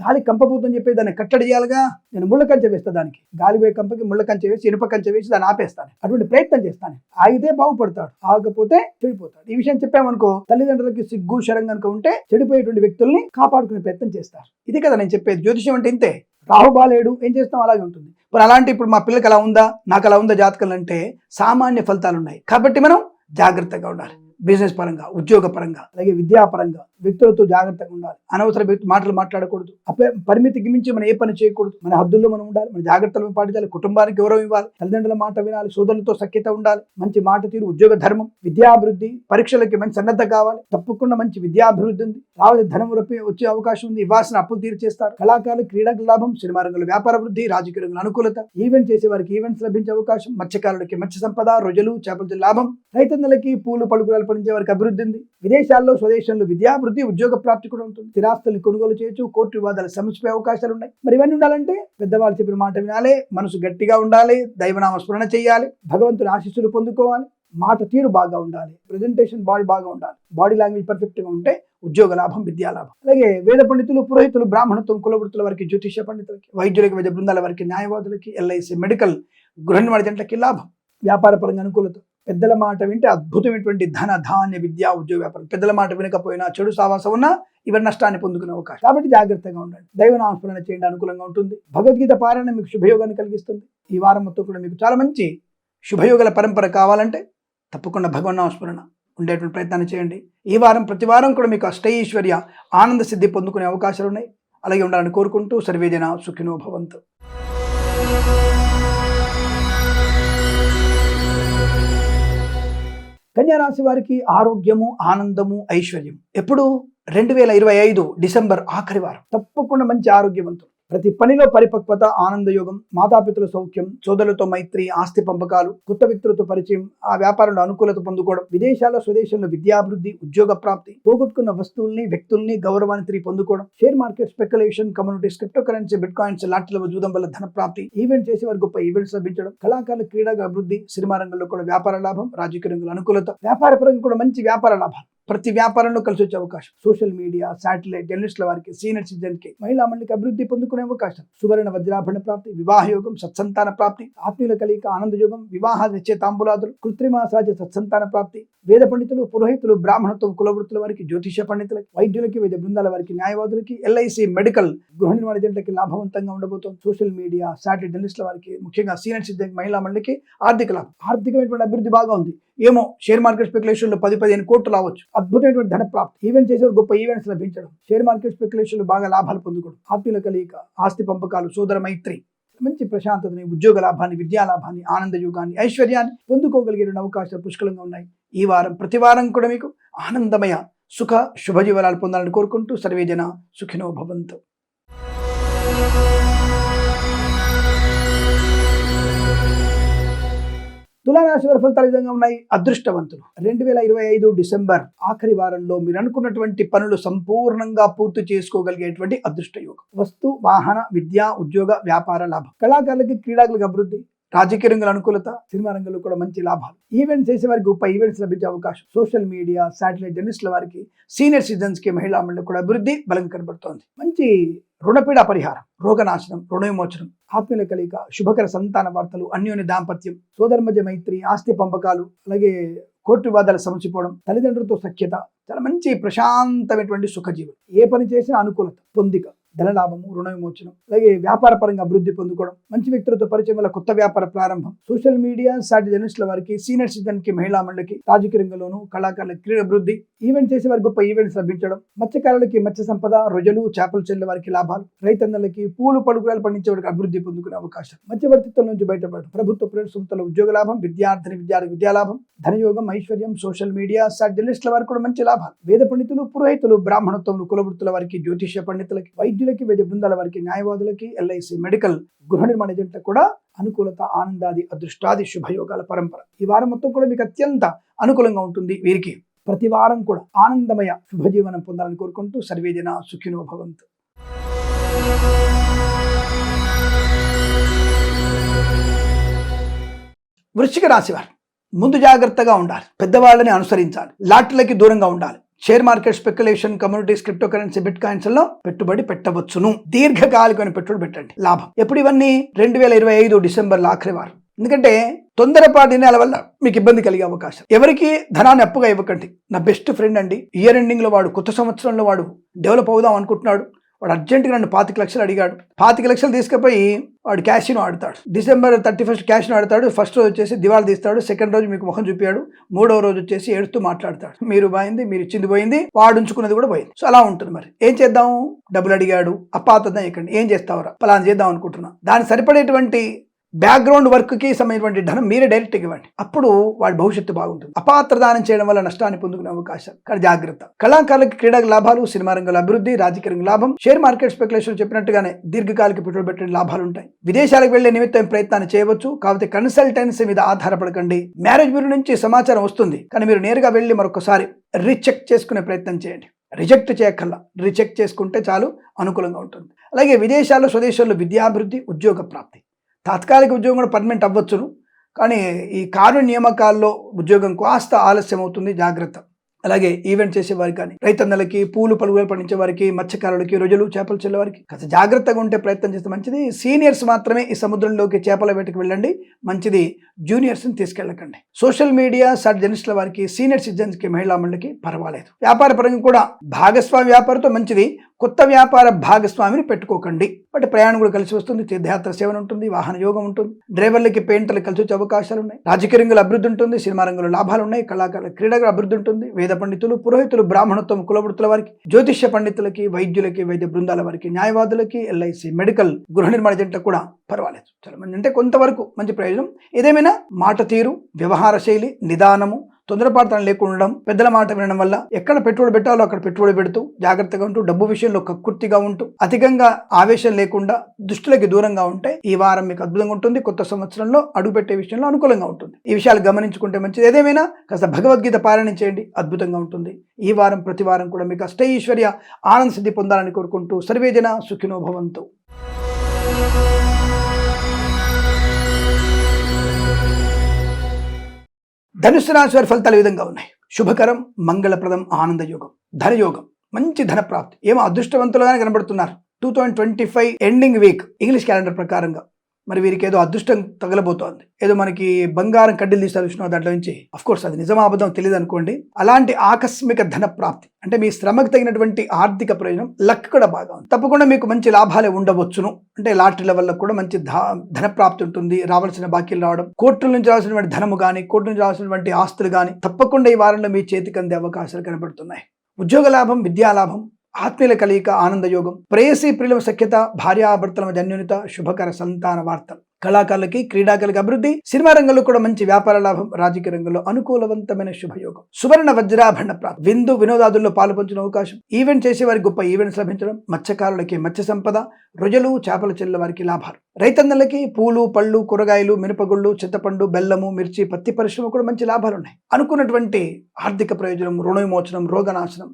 గాలి కంపపోతుందని చెప్పి దాన్ని కట్టడి చేయాలిగా. నేను ముళ్ళ కంచె వేస్తా, దానికి గాలి పోయే కంపకి ముళ్ళ కంచె వేసి ఇనుప కంచె వేసి దాన్ని ఆపేస్తాను. అటువంటి ప్రయత్నం చేస్తాను. ఆగితే బాగుపడతాడు, ఆగకపోతే చెడిపోతాడు. ఈ విషయం చెప్పామనుకో, తల్లిదండ్రులకి సిగ్గు శరం కనుక ఉంటే చెడిపోయేటువంటి వ్యక్తుల్ని కాపాడుకునే ప్రయత్నం చేస్తారు. ఇది కదా నేను చెప్పేది. జ్యోతిషం అంటే ఇంతే. రాహు బాలేడు, ఏం చేస్తాం, అలాగే ఉంటుంది. మరి అలాంటి ఇప్పుడు మా పిల్లకి అలా ఉందా, నాకు అలా ఉందా జాతకాలు అంటే సామాన్య ఫలితాలు ఉన్నాయి. కాబట్టి మనం జాగ్రత్తగా ఉండాలి. బిజినెస్ పరంగా, ఉద్యోగ పరంగా, అలాగే విద్యాపరంగా వ్యక్తులతో జాగ్రత్తగా ఉండాలి. అనవసర మాటలు మాట్లాడకూడదు. పరిమితికి మించి మనం ఏ పని చేయకూడదు. మన హద్దుల్లో మనం ఉండాలి, మన జాగ్రత్తలను పాటించాలి, కుటుంబానికి గౌరవం ఇవ్వాలి, తల్లిదండ్రుల మాట వినాలి, సోదరులతో సఖ్యత ఉండాలి, మంచి మాట తీరు, ఉద్యోగ ధర్మం, విద్యాభివృద్ధి, పరీక్షలకి మంచి సన్నద్ధ కావాలి. తప్పకుండా మంచి విద్యాభివృద్ధి ఉంది. రావాలి ధనం వచ్చే అవకాశం ఉంది. ఇవ్వాల్సిన అప్పులు తీర్చేస్తారు. కళాకారులు క్రీడకు లాభం, సినిమా రంగంలో వ్యాపార వృద్ధి, రాజకీయ రంగంలో అనుకూలత, ఈవెంట్ చేసే వారికి ఈవెంట్స్ లభించే అవకాశం, మత్స్యకారులకి మత్స్య సంపద, రొయ్యలు, చేపలతో లాభం, రైతన్నలకి పూలు పలుకురాలు పండించే వారికి అభివృద్ధి ఉంది. విదేశాల్లో స్వదేశంలో విద్యాభివృద్ధి, ఉద్యోగ ప్రాప్తి కూడా ఉంటుంది. స్థిరాస్తుల్ని కొనుగోలు చేయొచ్చు, కోర్టు వివాదాలు సమస్యపై అవకాశాలు ఉన్నాయి. మరి ఇవన్నీ ఉండాలంటే పెద్దవాళ్ళు చెప్పిన మాట వినాలి, మనసు గట్టిగా ఉండాలి, దైవనామ స్మరణ చేయాలి, భగవంతుని ఆశీస్సులు పొందుకోవాలి, మాట తీరు బాగా ఉండాలి, ప్రెజెంటేషన్ బాడీ బాగా ఉండాలి, బాడీ లాంగ్వేజ్ పర్ఫెక్ట్ గా ఉంటే ఉద్యోగ లాభం, విద్యా లాభం. అలాగే వేద పండితులు, పురోహితులు, బ్రాహ్మణత్వం, కులవృత్తుల వారికి, జ్యోతిష పండితులకి, వైద్యులకి, వైద్య బృందాల వారికి, న్యాయవాదులకి, ఎల్ఐసి, మెడికల్, గృహ నిర్మాణ జంటలకి లాభం, వ్యాపార పరంగా అనుకూలత. పెద్దల మాట వింటే అద్భుతమైనటువంటి ధన, ధాన్య, విద్యా, ఉద్యోగ, వ్యాపారం. పెద్దల మాట వినకపోయినా, చెడు సావాసం ఉన్నా ఇవన్నీ నష్టాన్ని పొందుకునే అవకాశం. కాబట్టి జాగ్రత్తగా ఉండండి. దైవనామస్మరణ చేయండి, అనుకూలంగా ఉంటుంది. భగవద్గీత పారాయణ మీకు శుభయోగాన్ని కలిగిస్తుంది. ఈ వారం మొత్తం కూడా మీకు చాలా మంచి శుభయోగాల పరంపర కావాలంటే తప్పకుండా భగవన్నామస్మరణ ఉండేటువంటి ప్రయత్నాన్ని చేయండి. ఈ వారం ప్రతి వారం కూడా మీకు అష్టైశ్వర్య ఆనంద సిద్ధి పొందుకునే అవకాశాలు ఉన్నాయి. అలాగే ఉండాలని కోరుకుంటూ సర్వేజన సుఖినో భవంతు. కన్యా రాశి వారికి ఆరోగ్యము, ఆనందము, ఐశ్వర్యం ఎప్పుడు 2025 డిసెంబర్ ఆఖరి వారం. తప్పకుండా మంచి ఆరోగ్యవంతులు, ప్రతి పనిలో పరిపక్వత, ఆనందయోగం, మాతాపితల సౌఖ్యం, సోదరులతో మైత్రి, ఆస్తి పంపకాలు, కొత్త వ్యక్తులతో పరిచయం, ఆ వ్యాపారంలో అనుకూలత పొందుకోవడం, విదేశాల్లో స్వదేశంలో విద్యాభివృద్ధి, ఉద్యోగ ప్రాప్తి, పోగొట్టుకున్న వస్తువుల్ని, వ్యక్తుల్ని, గౌరవాన్ని తిరిగి పొందుకోవడం, share market speculation, communities, crypto currency, bitcoins, లాటరీల జూదం వల్ల ధన ప్రాప్తి, ఈవెంట్ చేసే వారి గొప్ప ఈవెంట్స్ లభించడం, కళాకారుల క్రీడా అభివృద్ధి, సినిమా రంగంలో కూడా వ్యాపార లాభం, రాజకీయ రంగంలో అనుకూలత, వ్యాపార పరంగా కూడా మంచి వ్యాపార లాభాలు, ప్రతి వ్యాపారంలో కలిసి వచ్చే అవకాశం, సోషల్ మీడియా, శాటిలైట్, జర్నలిస్టుల వారికి, సీనియర్ సిటిజన్ కి, మహిళా మండలికి అభివృద్ధి పొందుకునే అవకాశం, సువర్ణ వజ్రాభరణ ప్రాప్తి, వివాహ యోగం, సత్సంతాన ప్రాప్తి, ఆత్మీయుల కలిక, ఆనంద యోగం, వివాహ నిశ్చయ తాంబూలాదులు, కృత్రిమ సహజ సత్సంతాన ప్రాప్తి, వేద పండితులు, పురోహితులు, బ్రాహ్మణత్వం, కులవృత్తుల వారికి, జ్యోతిష పండితులకి, వైద్యులకి, వైద్య బృందాల వారికి, న్యాయవాదులకి, ఎల్ఐసి, మెడికల్, గృహ నిర్మాణ జంటలకి లాభవంతంగా ఉండబోతోంది. సోషల్ మీడియా, శాటిలైట్, జర్నలిస్టుల వారికి, ముఖ్యంగా సీనియర్ సిటిజన్, మహిళా మండలికి ఆర్థిక లాభం, ఆర్థికమైనటువంటి అభివృద్ధి బాగా ఉంది. ఏమో షేర్ మార్కెట్ స్పెక్యులేషన్ లో 10-15 కోట్లు రావచ్చు. అద్భుతమైనటువంటి ధన ప్రాప్తి, ఈవెంట్ చేసే గొప్ప ఈవెంట్స్ లభించడం, షేర్ మార్కెట్ స్పెక్యులేషన్ లో బాగా లాభాలు పొందుకోవడం, ఆత్మీయుల కలియిక, ఆస్తి పంపకాలు, సోదర మైత్రి, మంచి ప్రశాంతతని, ఉద్యోగ లాభాన్ని, విద్యా లాభాన్ని, ఆనంద యుగాన్ని, ఐశ్వర్యాన్ని పొందుకోగలిగే అవకాశాలు పుష్కలంగా ఉన్నాయి. ఈ వారం ప్రతి వారం కూడా మీకు ఆనందమయ సుఖ శుభజీవనాలు పొందాలని కోరుకుంటూ సర్వేజన సుఖినో భవంతు. తులారాశి వారి ఫలితాలు ఈ విధంగా ఉన్నాయి. అదృష్టవంతులు 2025 డిసెంబర్ ఆఖరి వారంలో మీరు అనుకున్నటువంటి పనులు సంపూర్ణంగా పూర్తి చేసుకోగలిగేటువంటి అదృష్ట యోగం. వస్తు వాహన విద్య ఉద్యోగ వ్యాపార లాభం. కళాకారులకి క్రీడాకులకు అభివృద్ధి. రాజకీయ రంగంలో అనుకూలత. సినిమా రంగంలో కూడా మంచి లాభాలు. ఈవెంట్స్ చేసే వారికి గొప్ప ఈవెంట్స్ లభించే అవకాశం. సోషల్ మీడియా శాటిలైట్ జర్నలిస్టుల వారికి సీనియర్ సిటిజన్స్ కి మహిళా మండలి కూడా అభివృద్ధి బలంగా కనబడుతోంది. మంచి రుణపీడ పరిహారం, రోగనాశనం, రుణ విమోచనం, ఆత్మీయుల కలిక, శుభకర సంతాన వార్తలు, అన్యోన్య దాంపత్యం, సోదర మధ్య మైత్రి, ఆస్తి పంపకాలు, అలాగే కోర్టు వివాదాలు సమసిపోవడం, తల్లిదండ్రులతో సఖ్యత, చాలా మంచి ప్రశాంతమైనటువంటి సుఖజీవనం. ఏ పని చేసినా అనుకూలత, పొందిక, ధనలాభము, రుణ విమోచనం, అలాగే వ్యాపార పరంగా అభివృద్ధి పొందుకోవడం, మంచి వ్యక్తులతో పరిచయం వల్ల కొత్త వ్యాపార ప్రారంభం. సోషల్ మీడియా సాటి జర్నలిస్టుల వారికి, సీనియర్ సిటిజన్ కి, మహిళా మండలికి, రాజకీయ రంగంలోను కళాకారుల క్రీడ అభివృద్ధి. ఈవెంట్ చేసే వారికి గొప్ప ఈవెంట్స్ లభించడం. మత్స్యకారులకి మత్స్య సంపద, రొయ్యలు చేపలు చెల్లె వారికి లాభాలు. రైతన్నలకి పూలు పలుకురాలు పండించే వారికి అభివృద్ధి పొందుకునే అవకాశం. మధ్యవర్తిత్వం నుంచి బయటపడడం. ప్రభుత్వ ప్రైవేట్ సంస్థల ఉద్యోగ లాభం. విద్యార్థిని విద్యార్థి విద్యాలాభం. ధనయోగం, ఐశ్వర్యం. సోషల్ మీడియా సాటి జర్నలిస్టుల వారికి కూడా మంచి లాభాలు. వేద పండితులు, పురోహితులు, బ్రాహ్మణత్వములు, కులవృత్తుల వారికి, జ్యోతిష్య పండితులకి, వైద్యులకి, వైద్య బృందాల వారికి, న్యాయవాదులకి, ఎల్ఐసి మెడికల్, గృహ నిర్మాణ ఏజెంట్లకు కూడా అనుకూలత, ఆనందాది, అదృష్టాది శుభయోగాల పరంపర. ఈ వారం మొత్తం కూడా మీకు అత్యంత అనుకూలంగా ఉంటుంది. వీరికి ప్రతి వారం కూడా ఆనందమయ శుభజీవనం పొందాలని కోరుకుంటూ సర్వేజన సుఖినో భవంతు. వృశ్చిక రాశి వారు ముందు జాగ్రత్తగా ఉండాలి. పెద్దవాళ్ళని అనుసరించాలి. లాటరీలకి దూరంగా ఉండాలి. Share market, speculation, communities, crypto currency, bit coins లో పెట్టుబడి పెట్టవచ్చును. దీర్ఘకాలికమైన పెట్టుబడి పెట్టండి. లాభం. ఎప్పుడు ఇవన్నీ 2025 డిసెంబర్ ఆఖరి వారం. ఎందుకంటే తొందరపాటు నిర్ణయాల వల్ల మీకు ఇబ్బంది కలిగే అవకాశం. ఎవరికి ధనాన్ని అప్పుగా ఇవ్వకండి. నా బెస్ట్ ఫ్రెండ్ అండి, ఇయర్ ఎండింగ్ లో వాడు, కొత్త సంవత్సరంలో వాడు డెవలప్ అవుదాం అనుకుంటున్నాడు. వాడు అర్జెంటుగా నన్ను 25 లక్షలు అడిగాడు. 25 లక్షలు తీసుకుపోయి వాడు క్యాషినో ఆడతాడు. డిసెంబర్ 31 క్యాషినో ఆడతాడు. ఫస్ట్ రోజు వచ్చేసి దివాళ తీస్తాడు. సెకండ్ రోజు మీకు ముఖం చూపాడు. మూడవ రోజు వచ్చేసి ఏడుస్తూ మాట్లాడతాడు. మీరు పోయింది, మీరు ఇచ్చింది పోయింది, వాడు ఉంచుకున్నది కూడా పోయింది. సో అలా ఉంటుంది. మరి ఏం చేద్దాం? డబ్బులు అడిగాడు, అప్పాతద్దాం, ఇక్కడ ఏం చేస్తావురా, పలానా చేద్దాం అనుకుంటున్నా. దానికి సరిపడేటువంటి బ్యాక్గ్రౌండ్ వర్క్ కి సంబంధించిన ధనం మీరే డైరెక్ట్ ఇవ్వండి. అప్పుడు వాడి భవిష్యత్తు బాగుంటుంది. అపాత్ర దానం చేయడం వల్ల నష్టాన్ని పొందుకునే అవకాశం. కానీ జాగ్రత్త. కళాకారులకి క్రీడకు లాభాలు, సినిమా రంగంలో అభివృద్ధి, రాజకీయ రంగ లాభం. షేర్ మార్కెట్, స్పెక్యులేషన్ చెప్పినట్టుగానే దీర్ఘకాలిక పెట్టుబడి పెట్టే లాభాలు ఉంటాయి. విదేశాలకు వెళ్లే నిమిత్తం ప్రయత్నాన్ని చేయవచ్చు. కాబట్టి కన్సల్టెన్సీ మీద ఆధారపడకండి. మ్యారేజ్ బ్యూరో నుంచి సమాచారం వస్తుంది, కానీ మీరు నేరుగా వెళ్లి మరొకసారి రీచెక్ చేసుకునే ప్రయత్నం చేయండి. రిజెక్ట్ చేయక్కల్లా, రీచెక్ చేసుకుంటే చాలు, అనుకూలంగా ఉంటుంది. అలాగే విదేశాల్లో, స్వదేశాల్లో విద్యాభివృద్ధి, ఉద్యోగ ప్రాప్తి. తాత్కాలిక ఉద్యోగం కూడా పర్మనెంట్ అవ్వచ్చును, కానీ ఈ కార్య నియామకాల్లో ఉద్యోగం కాస్త ఆలస్యం అవుతుంది. జాగ్రత్త. అలాగే ఈవెంట్ చేసే వారికి కానీ, రైతన్నలకి, పూలు పలుకులు పండించే వారికి, మత్స్యకారులకి, రొయ్యలు చేపలు చెల్లే వారికి కాస్త జాగ్రత్తగా ఉంటే ప్రయత్నం చేస్తే మంచిది. సీనియర్స్ మాత్రమే ఈ సముద్రంలోకి చేపల వేటకు వెళ్ళండి, మంచిది. జూనియర్స్ని తీసుకెళ్ళకండి. సోషల్ మీడియా సాటి జర్నలిస్టుల వారికి, సీనియర్ సిటిజన్స్ కి, మహిళా మండలికి పర్వాలేదు. వ్యాపార పరంగా కూడా భాగస్వామి వ్యాపారంతో మంచిది. కొత్త వ్యాపార భాగస్వామిని పెట్టుకోకండి. బట్ ప్రయాణం కూడా కలిసి వస్తుంది. తీర్థయాత్ర సేవన ఉంటుంది. వాహన యోగం ఉంటుంది. డ్రైవర్లకి, పెయింటర్లకు కలిసి వచ్చే అవకాశాలు ఉన్నాయి. రాజకీయ రంగంలో అభివృద్ధి ఉంటుంది. సినిమా రంగంలో లాభాలు ఉన్నాయి. కళాకారుల క్రీడగా అభివృద్ధి ఉంటుంది. వేద పండితులు, పురోహితులు, బ్రాహ్మణత్వం, కులవృత్తుల వారికి, జ్యోతిష్య పండితులకి, వైద్యులకి, వైద్య బృందాల వారికి, న్యాయవాదులకి, ఎల్ఐసి మెడికల్, గృహ నిర్మాణ ఏజెంట్లకు కూడా పర్వాలేదు. చాలా మంది అంటే కొంతవరకు మంచి ప్రయోజనం. ఏదేమైనా మాట తీరు, వ్యవహార శైలి, నిదానము, తొందరపాటుతనం లేకుండా ఉండడం, పెద్దల మాట వినడం వల్ల ఎక్కడ పెట్టుబడి పెట్టాలో అక్కడ పెట్టుబడి పెడుతూ జాగ్రత్తగా ఉంటూ, డబ్బు విషయంలో కక్కుర్తిగా ఉంటూ, అధికంగా ఆవేశం లేకుండా, దుష్టులకి దూరంగా ఉంటే ఈ వారం మీకు అద్భుతంగా ఉంటుంది. కొత్త సంవత్సరంలో అడుగుపెట్టే విషయంలో అనుకూలంగా ఉంటుంది. ఈ విషయాలు గమనించుకుంటే మంచిది. ఏదేమైనా కాస్త భగవద్గీత పారాయణ చేయండి, అద్భుతంగా ఉంటుంది. ఈ వారం ప్రతి వారం కూడా మీకు అష్టైశ్వర్య ఆనంద సిద్ధి పొందాలని కోరుకుంటూ సర్వేజన సుఖినో భవంతు. ధనుస్సు రాశి వారి ఫలితాలు ఈ విధంగా ఉన్నాయి. శుభకరం, మంగళప్రదం, ఆనందయోగం, ధనయోగం, మంచి ధన ప్రాప్తి. ఏమో అదృష్టవంతులుగానే కనబడుతున్నారు. 2025 ఎండింగ్ వీక్ ఇంగ్లీష్ క్యాలెండర్ ప్రకారంగా మరి వీరికి ఏదో అదృష్టం తగలబోతోంది. ఏదో మనకి బంగారం కడ్డీలు తీస్తారు విష్ణు, దాంట్లో నుంచి అఫ్కోర్స్ అది నిజమా అబద్ధం తెలియదు అనుకోండి. అలాంటి ఆకస్మిక ధన ప్రాప్తి అంటే మీ శ్రమకు తగినటువంటి ఆర్థిక ప్రయోజనం, లక్ కూడా బాగా ఉంది. తప్పకుండా మీకు మంచి లాభాలే ఉండవచ్చును. అంటే లాటరీల వల్ల కూడా మంచి ధన ప్రాప్తి ఉంటుంది. రావాల్సిన బాకీలు రావడం, కోర్టుల నుంచి రావాల్సినటువంటి ధనము కానీ, కోర్టు నుంచి రావాల్సినటువంటి ఆస్తులు కానీ తప్పకుండా ఈ వారంలో మీ చేతికి అందే అవకాశాలు కనబడుతున్నాయి. ఉద్యోగ లాభం, విద్యా లాభం, ఆత్మీయుల కలియిక, ఆనందయోగం, ప్రేయసీ ప్రియుల సఖ్యత, భార్యాభర్తల మధ్య అన్యోన్యత, శుభకర సంతాన వార్తలు. కళాకారులకి, క్రీడాకారులకి అభివృద్ధి, సినిమా రంగంలో కూడా మంచి వ్యాపార లాభం, రాజకీయ రంగంలో అనుకూలవంతమైన శుభయోగం, సువర్ణ వజ్రాభరణ ప్రాప్తి, విందు వినోదాదుల్లో పాల్పంచిన అవకాశం, ఈవెంట్ చేసే వారికి గొప్ప ఈవెంట్స్ లభించడం, మత్స్యకారులకి మత్స్య సంపద, రొయ్యలు చేపల చెల్ల వారికి లాభాలు, రైతన్నలకి పూలు పళ్ళు కూరగాయలు మినపగుళ్ళు చింతపండు బెల్లము మిర్చి పత్తి పరిశ్రమ కూడా మంచి లాభాలు ఉన్నాయి. అనుకున్నటువంటి ఆర్థిక ప్రయోజనం, రుణ విమోచనం, రోగనాశనం,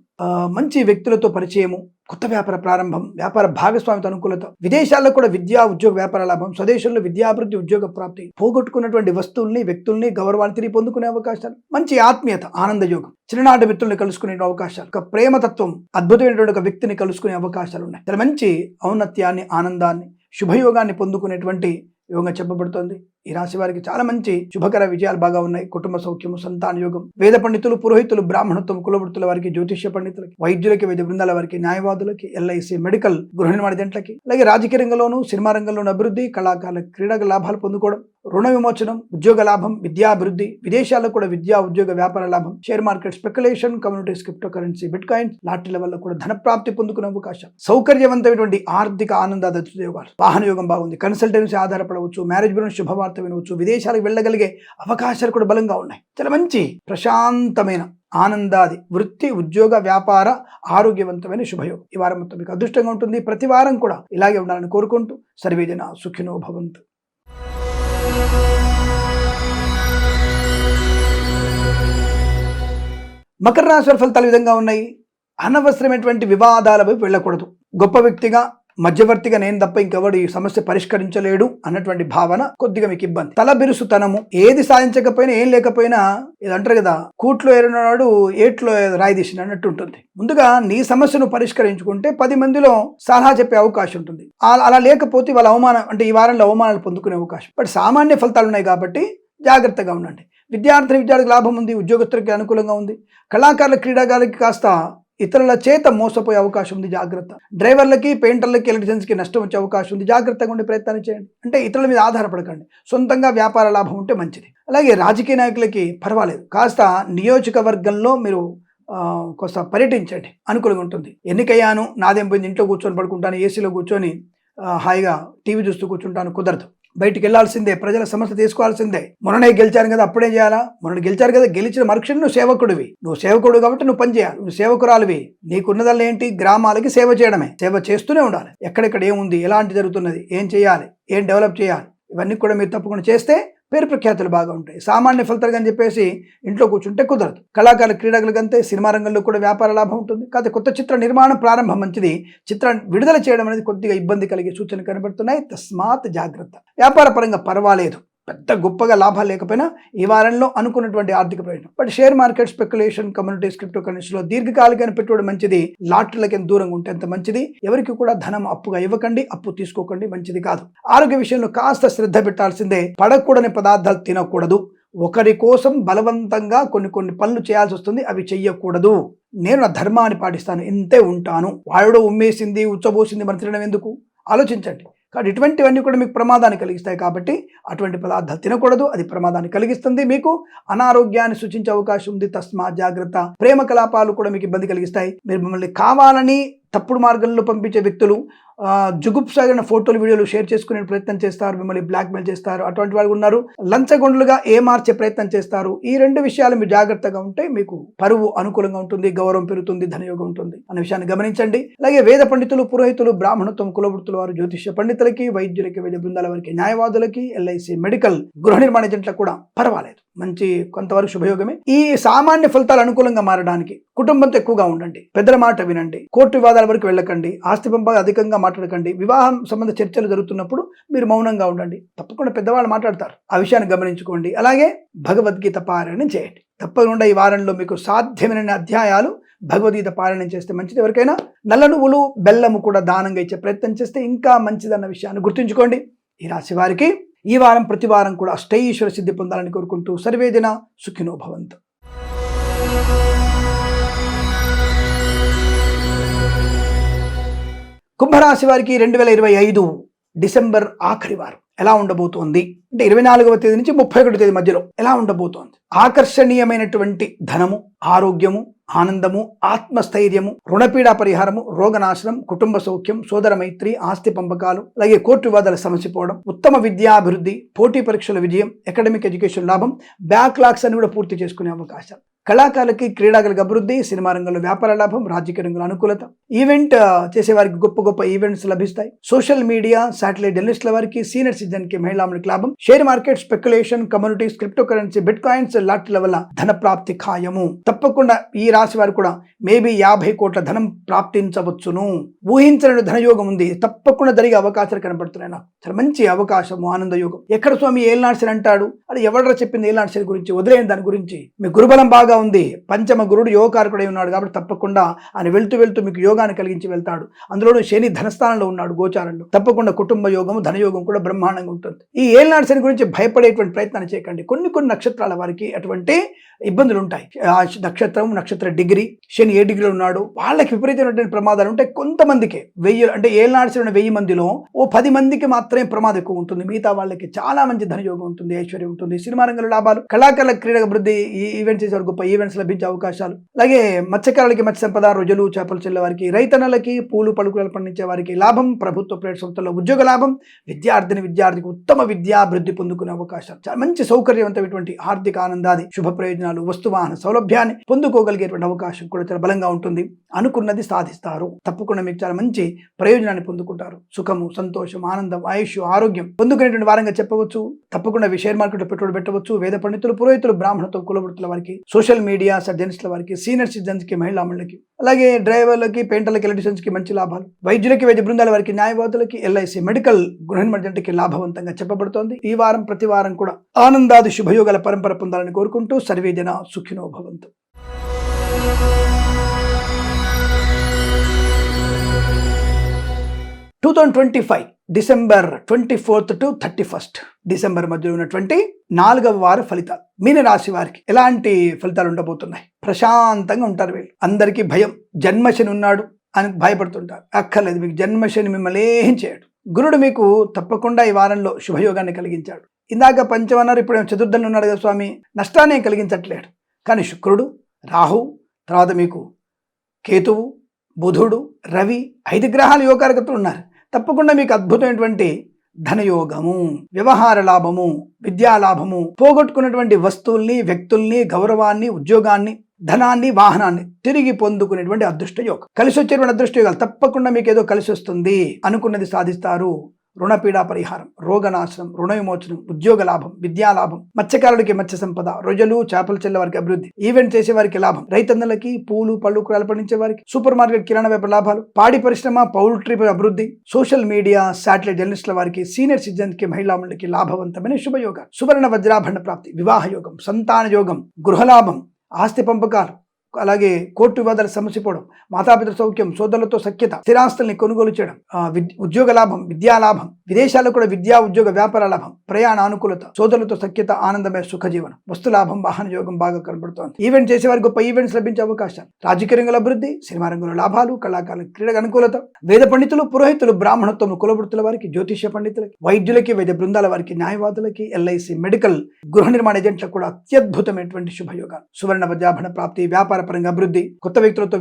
మంచి వ్యక్తులతో పరిచయము, కొత్త వ్యాపార ప్రారంభం, వ్యాపార భాగస్వామితో అనుకూలత, విదేశాల్లో కూడా విద్యా ఉద్యోగ వ్యాపార లాభం, స్వదేశంలో విద్యాభివృద్ధి ఉద్యోగ ప్రాప్తి, పోగొట్టుకున్నటువంటి వస్తువుల్ని వ్యక్తుల్ని గౌరవాన్ని తిరిగి పొందుకునే అవకాశాలు, మంచి ఆత్మీయత ఆనంద యోగం, చిన్ననాటి మిత్రుల్ని కలుసుకునే అవకాశాలు, ఒక ప్రేమతత్వం అద్భుతమైనటువంటి ఒక వ్యక్తిని కలుసుకునే అవకాశాలు ఉన్నాయి. చాలా మంచి ఔన్నత్యాన్ని, ఆనందాన్ని, శుభయోగాన్ని పొందుకునేటువంటి యోగంగా చెప్పబడుతోంది. ఈ రాశి వారికి చాలా మంచి శుభకర విజయాలు బాగా ఉన్నాయి. కుటుంబ సౌఖ్యము, సంతాన యోగం, వేద పండితులు, పురోహితులు, బ్రాహ్మణత్వం, కులవృత్తుల వారికి, జ్యోతిష్య పండితులకి, వైద్యులకి, వైద్య బృందాల వారికి, న్యాయవాదులకి, ఎల్ఐసి, మెడికల్, గృహ నిర్మాణ జంటలకి, అలాగే రాజకీయ రంగంలోను, సినిమా రంగంలోను అభివృద్ధి, కళాకారుల క్రీడల లాభాలు పొందుకోవడం, రుణ విమోచనం, ఉద్యోగ లాభం, విద్యాభివృద్ధి, విదేశాల్లో కూడా విద్యా ఉద్యోగ వ్యాపార లాభం, share market speculation, communities, crypto currency, bitcoins, లాటరీల వల్ల కూడా ధన ప్రాప్తి పొందుకునే అవకాశం, సౌకర్యవంతమైనటువంటి ఆర్థిక ఆనందాద యోగాలు, వాహన యోగం బాగుంది, కన్సల్టెన్సీ ఆధారపడవచ్చు, మ్యారేజ్ బ్యూరో శుభవార్త వినవచ్చు, విదేశాలకు వెళ్ళగలిగే అవకాశాలు కూడా బలంగా ఉన్నాయి. చాలా మంచి ప్రశాంతమైన ఆనందాది వృత్తి, ఉద్యోగ, వ్యాపార, ఆరోగ్యవంతమైన శుభయోగం. ఈ వారం మొత్తం మీకు అదృష్టంగా ఉంటుంది. ప్రతి వారం కూడా ఇలాగే ఉండాలని కోరుకుంటూ సర్వేజన సుఖినో భవంతు. మకర రాశి వారి ఫలితాలు విధంగా ఉన్నాయి. అనవసరమైనటువంటి వివాదాల వైపు వెళ్ళకూడదు. గొప్ప వ్యక్తిగా, మధ్యవర్తిగా నేను తప్ప ఇంకెవడు ఈ సమస్య పరిష్కరించలేడు అన్నటువంటి భావన కొద్దిగా మీకు ఇబ్బంది. తలబిరుసుతనము, ఏది సాధించకపోయినా ఏం లేకపోయినా ఇది అంటారు కదా, కూట్లో ఏరినాడు ఏట్లో రాయి తీసిన అన్నట్టు ఉంటుంది. ముందుగా నీ సమస్యను పరిష్కరించుకుంటే 10 మందిలో సలహా చెప్పే అవకాశం ఉంటుంది. అలా లేకపోతే వాళ్ళ అవమానం, అంటే ఈ వారంలో అవమానాలు పొందుకునే అవకాశం. బట్ సామాన్య ఫలితాలు ఉన్నాయి కాబట్టి జాగ్రత్తగా ఉండండి. విద్యార్థికి లాభం ఉంది, ఉద్యోగస్తులకి అనుకూలంగా ఉంది. కళాకారుల, క్రీడాకారులకి కాస్త ఇతరుల చేత మోసపోయే అవకాశం ఉంది, జాగ్రత్త. డ్రైవర్లకి, పెయింటర్లకి, ఎలక్ట్రీషియన్స్కి నష్టం వచ్చే అవకాశం ఉంది, జాగ్రత్తగా ఉండే ప్రయత్నాన్ని చేయండి. అంటే ఇతరుల మీద ఆధారపడకండి. సొంతంగా వ్యాపార లాభం ఉంటే మంచిది. అలాగే రాజకీయ నాయకులకి పర్వాలేదు, కాస్త నియోజకవర్గంలో మీరు కాస్త పర్యటించండి, అనుకూలంగా ఉంటుంది. ఎన్నికయ్యాను, నాదేం పోయింది, ఇంట్లో కూర్చొని పడుకుంటాను, ఏసీలో కూర్చొని హాయిగా టీవీ చూస్తూ కూర్చుంటాను, కుదరదు. బయటికి వెళ్లాల్సిందే, ప్రజల సమస్య తీసుకోవాల్సిందే. మొన్ననే గెలిచాను కదా, అప్పుడే చేయాలా? మొన్న గెలిచారు కదా, గెలిచిన మరుక్షణం నువ్వు సేవకుడివి. నువ్వు సేవకుడు కాబట్టి నువ్వు పని చేయాలి. నువ్వు సేవకురాలివి. నీకున్నదల్లా ఏంటి? గ్రామాలకి సేవ చేయడమే. సేవ చేస్తూనే ఉండాలి. ఎక్కడెక్కడ ఏముంది, ఎలాంటి జరుగుతున్నది, ఏం చేయాలి, ఏం డెవలప్ చేయాలి, ఇవన్నీ కూడా మీరు తప్పకుండా చేస్తే పేరు ప్రఖ్యాతులు బాగా ఉంటాయి. సామాన్య ఫలితాలు అని చెప్పేసి ఇంట్లో కూర్చుంటే కుదరదు. కళాకారుల, క్రీడాకులకు అంతే. సినిమా రంగంలో కూడా వ్యాపార లాభం ఉంటుంది. కాకపోతే కొత్త చిత్ర నిర్మాణం ప్రారంభం మంచిది. చిత్రాన్ని విడుదల చేయడం అనేది కొద్దిగా ఇబ్బంది కలిగే సూచనలు కనబడుతున్నాయి. తస్మాత్ జాగ్రత్త. వ్యాపార పరంగా పర్వాలేదు, పెద్ద గొప్పగా లాభాలు లేకపోయినా ఈ వారంలో అనుకున్నటువంటి ఆర్థిక ప్రయోజనం. But share market, speculation, communities, crypto కరెన్సీలో దీర్ఘకాలికమైన పెట్టుబడి మంచిది. లాటరీలకి దూరంగా ఉంటే అంత మంచిది. ఎవరికి కూడా ధనం అప్పుగా ఇవ్వకండి, అప్పు తీసుకోకండి, మంచిది కాదు. ఆరోగ్య విషయంలో కాస్త శ్రద్ధ పెట్టాల్సిందే. పడకూడని పదార్థాలు తినకూడదు. ఒకరి కోసం బలవంతంగా కొన్ని పనులు చేయాల్సి వస్తుంది, అవి చెయ్యకూడదు. నేను నా ధర్మాన్ని పాటిస్తాను, ఇంతే ఉంటాను. వాడు ఉమ్మేసింది, ఉచ్చబోసింది మన తినడం ఎందుకు? ఆలోచించండి. కాబట్టి ఇటువంటివన్నీ కూడా మీకు ప్రమాదాన్ని కలిగిస్తాయి. కాబట్టి అటువంటి పదార్థాలు తినకూడదు, అది ప్రమాదాన్ని కలిగిస్తుంది. మీకు అనారోగ్యాన్ని సూచించే అవకాశం ఉంది. తస్మా జాగ్రత్త. ప్రేమ కలాపాలు కూడా మీకు ఇబ్బంది కలిగిస్తాయి. మీరు మిమ్మల్ని కావాలని తప్పుడు మార్గంలో పంపించే వ్యక్తులు జుగుప్సాగిన ఫోటోలు, వీడియోలు షేర్ చేసుకునే ప్రయత్నం చేస్తారు, మిమ్మల్ని బ్లాక్మెయిల్ చేస్తారు. అటువంటి వాళ్ళు ఉన్నారు. లంచగొండలుగా ఏమార్చే ప్రయత్నం చేస్తారు. ఈ 2 విషయాలు మీరు జాగ్రత్తగా ఉంటే మీకు పరువు అనుకూలంగా ఉంటుంది, గౌరవం పెరుగుతుంది, ధనయోగం ఉంటుంది అనే విషయాన్ని గమనించండి. అలాగే వేద పండితులు, పురోహితులు, బ్రాహ్మణత్వం, కులవృత్తుల వారు, జ్యోతిష్య పండితులకి, వైద్యులకి, వైద్య బృందాల వారికి, న్యాయవాదులకి, ఎల్ఐసి, మెడికల్, గృహ నిర్మాణ జంటలకు కూడా పర్వాలేదు, మంచి కొంతవరకు శుభయోగమే. ఈ సామాన్య ఫలితాలు అనుకూలంగా మారడానికి కుటుంబంతో ఎక్కువగా ఉండండి, పెద్దల మాట వినండి, కోర్టు వివాదాల వరకు వెళ్ళకండి, ఆస్తి పంపగా అధికంగా మాట్లాడకండి. వివాహం సంబంధ చర్చలు జరుగుతున్నప్పుడు మీరు మౌనంగా ఉండండి. తప్పకుండా పెద్దవాళ్ళు మాట్లాడతారు, ఆ విషయాన్ని గమనించుకోండి. అలాగే భగవద్గీత పారాయణం చేయండి. తప్పకుండా ఈ వారంలో మీకు సాధ్యమైన అధ్యాయాలు భగవద్గీత పారాయణం చేస్తే మంచిది. ఎవరికైనా నల్ల నువ్వులు, బెల్లము కూడా దానంగా ఇచ్చే ప్రయత్నం చేస్తే ఇంకా మంచిదన్న విషయాన్ని గుర్తుంచుకోండి. ఈ రాశి వారికి ఈ వారం ప్రతి వారం కూడా అష్టైశ్వర సిద్ధి పొందాలని కోరుకుంటూ సర్వేజన సుఖినో భవంతు. కుంభరాశి వారికి 2025 డిసెంబర్ ఆఖరి వారం ఎలా ఉండబోతోంది అంటే 24వ తేదీ నుంచి 31వ తేదీ మధ్యలో ఎలా ఉండబోతోంది? ఆకర్షణీయమైనటువంటి ధనము, ఆరోగ్యము, ఆనందము, ఆత్మస్థైర్యము, రుణపీడా పరిహారము, రోగనాశనం, కుటుంబ సౌఖ్యం, సోదర మైత్రి, ఆస్తి పంపకాలు, అలాగే కోర్టు వివాదాలు సమసిపోవడం, ఉత్తమ విద్యాభివృద్ధి, పోటీ పరీక్షల విజయం, అకాడమిక్ ఎడ్యుకేషన్ లాభం, బ్యాక్లాగ్స్ అని కూడా పూర్తి చేసుకునే అవకాశాలు, కళాకారులకి క్రీడాకులకు అభివృద్ధి, సినిమా రంగంలో వ్యాపార లాభం, రాజకీయ రంగంలో అనుకూలత, ఈవెంట్ చేసేవారికి గొప్ప గొప్ప ఈవెంట్స్ లభిస్తాయి, సోషల్ మీడియా, శాటిలైట్ జర్నలిస్టుల వారికి, సీనియర్ సిటిజన్ కి, మహిళలకు లాభం, share market, speculation, communities, crypto currency, bitcoins, లాటరీల వల్ల ధన ప్రాప్తి ఖాయము. తప్పకుండా ఈ రాశి వారు కూడా మేబీ 50 కోట్ల ధనం ప్రాప్తించవచ్చును. ఊహించని ధనయోగం ఉంది, తప్పకుండా జరిగే అవకాశాలు కనబడుతున్నాయి. నాకు చాలా మంచి అవకాశము, ఆనంద యోగం. ఎక్కడ స్వామి ఏలినాడ్సరి అంటాడు, అది ఎవడరా చెప్పింది ఏలినాడ్సరి గురించి, వదిలేయండి దాని గురించి. మీ గురుబలం బాగా ఉంది, పంచమ గురుడు యోగకారకుడై ఉన్నాడు కాబట్టి తప్పకుండా ఆయన వెళ్తూ వెళ్తూ మీకు యోగాన్ని కలిగించి వెళ్తాడు. అందులోనూ శని ధనస్థానంలో ఉన్నాడు గోచారంలో. తప్పకుండా కుటుంబ యోగము, ధనయోగం కూడా బ్రహ్మాండంగా ఉంటుంది. ఈ ఏలినాడ్సరి గురించి భయపడేటువంటి ప్రయత్నాన్ని చేయకండి. కొన్ని నక్షత్రాల వారికి అటువంటి ఇబ్బందులు ఉంటాయి. నక్షత్రం, నక్షత్ర డిగ్రీ, శని ఏ డిగ్రీలో ఉన్నాడు, వాళ్ళకి విపరీతమైనటువంటి ప్రమాదాలు ఉంటాయి. కొంతమందికి 1000 అంటే ఏలినాడ్సరి ఉన్న 1000 మందిలో ఓ 10 మందికి మాత్రమే ప్రమాదం ఎక్కువ ఉంటుంది. మిగతా వాళ్ళకి చాలా మంచి ధనయోగం ఉంటుంది, ఐశ్వర్యం ఉంటుంది, సినిమా రంగంలో లాభాలు, కళాకారుల క్రీడా అభివృద్ధి, ఈ ఈవెంట్ చేసే గొప్ప ఈవెంట్స్ లభించే అవకాశాలు, అలాగే మత్స్యకారులకి మత్స్య సంపద, రొయ్యలు, చేపలు చెల్లే వారికి, రైతన్నలకి, పూలు పలుకులు పండించే వారికి లాభం, ప్రభుత్వ ప్రైవేట్ సంస్థల్లో ఉద్యోగ లాభం, విద్యార్థికి ఉత్తమ విద్యాభివృద్ధి పొందుకునే అవకాశాలు, చాలా మంచి సౌకర్యవంతమైనటువంటి ఆర్థిక ఆనందాది, శుభ ప్రయోజనాలు, వస్తువాహన సౌలభ్యాన్ని పొందుకోగలిగేటువంటి అవకాశం కూడా చాలా బలంగా ఉంటుంది. అనుకున్నది సాధిస్తారు. తప్పకుండా మీకు చాలా మంచి ప్రయోజనాన్ని పొందుకుంటారు. సుఖము, సంతోషం, ఆనందం, ఆయుష్, ఆరోగ్యం పొందుకునేటువంటి వారంగా చెప్పవచ్చు. తప్పకుండా షేర్ మార్కెట్ పెట్టుబడి పెట్టవచ్చు. వేద పండితులు, పురోహితులు, బ్రాహ్మణత్వం, కులవృత్తుల వారికి, సోషల్ మీడియా, జర్నలిస్టుల వారికి, సీనియర్ సిటిజన్స్ కి, మహిళలకి, అలాగే డ్రైవర్లకి, పెయింటర్లకి, ఎలక్ట్రీషియన్స్ కి మంచి లాభాలు, వైద్యులకి, వైద్య బృందాల వారికి, న్యాయవాదులకి, ఎల్ఐసి, మెడికల్, గృహ నిర్మాణానికి లాభవంతంగా చెప్పబడుతోంది. ఈ వారం ప్రతి వారం కూడా ఆనందాది శుభయోగాల పరంపర పొందాలని కోరుకుంటూ సర్వే జన సుఖినో భవంతు. December 24th to 31st December మధ్యలో ఉన్నటువంటి 4వ వార ఫలితాలు మీన రాశి వారికి ఎలాంటి ఫలితాలు ఉండబోతున్నాయి? ప్రశాంతంగా ఉంటారు వీళ్ళు. అందరికీ భయం, జన్మశని ఉన్నాడు అని భయపడుతుంటారు. అక్కర్లేదు, మీకు జన్మశని మిమ్మల్ని ఏం చేయడు. గురుడు మీకు తప్పకుండా ఈ వారంలో శుభయోగాన్ని కలిగించాడు. ఇందాక పంచమన్నారు, ఇప్పుడు చతుర్థంలో ఉన్నాడు కదా స్వామి, నష్టాన్ని కలిగించట్లేడు. కానీ శుక్రుడు, రాహు, తర్వాత మీకు కేతువు, బుధుడు, రవి, 5 గ్రహాలు యోగకారకత్వం ఉన్నారు. తప్పకుండా మీకు అద్భుతమైనటువంటి ధనయోగము, వ్యవహార లాభము, విద్యా లాభము, పోగొట్టుకున్నటువంటి వస్తువుల్ని, వ్యక్తుల్ని, గౌరవాన్ని, ఉద్యోగాన్ని, ధనాన్ని, వాహనాన్ని తిరిగి పొందుకునేటువంటి అదృష్ట యోగం, కలిసి వచ్చేటువంటి అదృష్ట యోగాలు. తప్పకుండా మీకు ఏదో కలిసి వస్తుంది, అనుకున్నది సాధిస్తారు. రుణపీడా పరిహారం, రోగనాశనం, రుణ విమోచనం, ఉద్యోగ లాభం, విద్యా లాభం, మత్స్యకారులకి మత్స్య సంపద, రొయ్యలు, చేపలు చెల్లే వారికి అభివృద్ధి, ఈవెంట్ చేసే వారికి లాభం, రైతన్నలకి, పూలు పళ్ళు కూరలు పండించే వారికి, సూపర్ మార్కెట్, కిరాణా వ్యాపార లాభాలు, పాడి పరిశ్రమ, పౌల్ట్రీ అభివృద్ధి, సోషల్ మీడియా, శాటిలైట్ జర్నలిస్టుల వారికి, సీనియర్ సిటిజన్స్ కి, మహిళలకి లాభవంతమైన శుభయోగాలు, సువర్ణ వజ్రాభరణ ప్రాప్తి, వివాహ యోగం, సంతాన యోగం, గృహలాభం, ఆస్తి పంపకాలు, అలాగే కోర్టు వివాదాలు సమసిపోవడం, మాతాపితృ సౌఖ్యం, సోదరులతో సఖ్యత, స్థిరాస్తుల్ని కొనుగోలు చేయడం, ఉద్యోగ లాభం, విద్యా లాభం, విదేశాల్లో కూడా విద్యా, ఉద్యోగ, వ్యాపార లాభం, ప్రయాణ అనుకూలత, సోదరులతో సఖ్యత, ఆనందమైన సుఖ జీవనం, వస్తు లాభం, వాహన యోగం బాగా కనబడుతోంది. ఈవెంట్ చేసేవారికి గొప్ప ఈవెంట్స్ లభించే అవకాశాలు, రాజకీయ రంగంలో అభివృద్ధి, సినిమా రంగంలో లాభాలు, కళాకారుల క్రీడకు అనుకూలత, వేద పండితులు, పురోహితులు, బ్రాహ్మణత్వం, కులవృత్తుల వారికి, జ్యోతిష్య పండితులకి, వైద్యులకి, వైద్య బృందాల వారికి, న్యాయవాదులకి, ఎల్ఐసి, మెడికల్, గృహ నిర్మాణ ఏజెంట్లకు కూడా అత్యద్భుతమైనటువంటి శుభయోగాలు, సువర్ణ వజ్రాభరణ ప్రాప్తి, వ్యాపార పరంగా అభివృద్ధి, కొత్త వ్యక్తులతో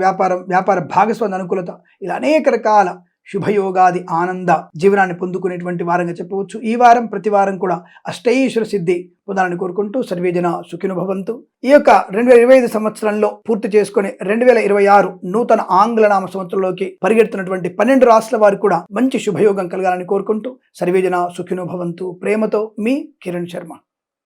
వ్యాపార భాగస్వామ్య అనుకూలత, ఇలా అనేక రకాల శుభయోగాది ఆనంద జీవనాన్ని పొందుకునేటువంటి వారంగా చెప్పవచ్చు. ఈ వారం ప్రతి వారం కూడా అష్టైశ్వర సిద్ధి పొందాలని కోరుకుంటూ సర్వేజన సుఖినో భవంతు. ఈ యొక్క 2025 సంవత్సరంలో పూర్తి చేసుకుని 2026 నూతన ఆంగ్లనామ సంవత్సరంలోకి పరిగెడుతున్నటువంటి 12 రాష్ట్రాల వారు కూడా మంచి శుభయోగం కలగాలని కోరుకుంటూ సర్వేజన సుఖినో భవంతు. ప్రేమతో మీ కిరణ్ శర్మ.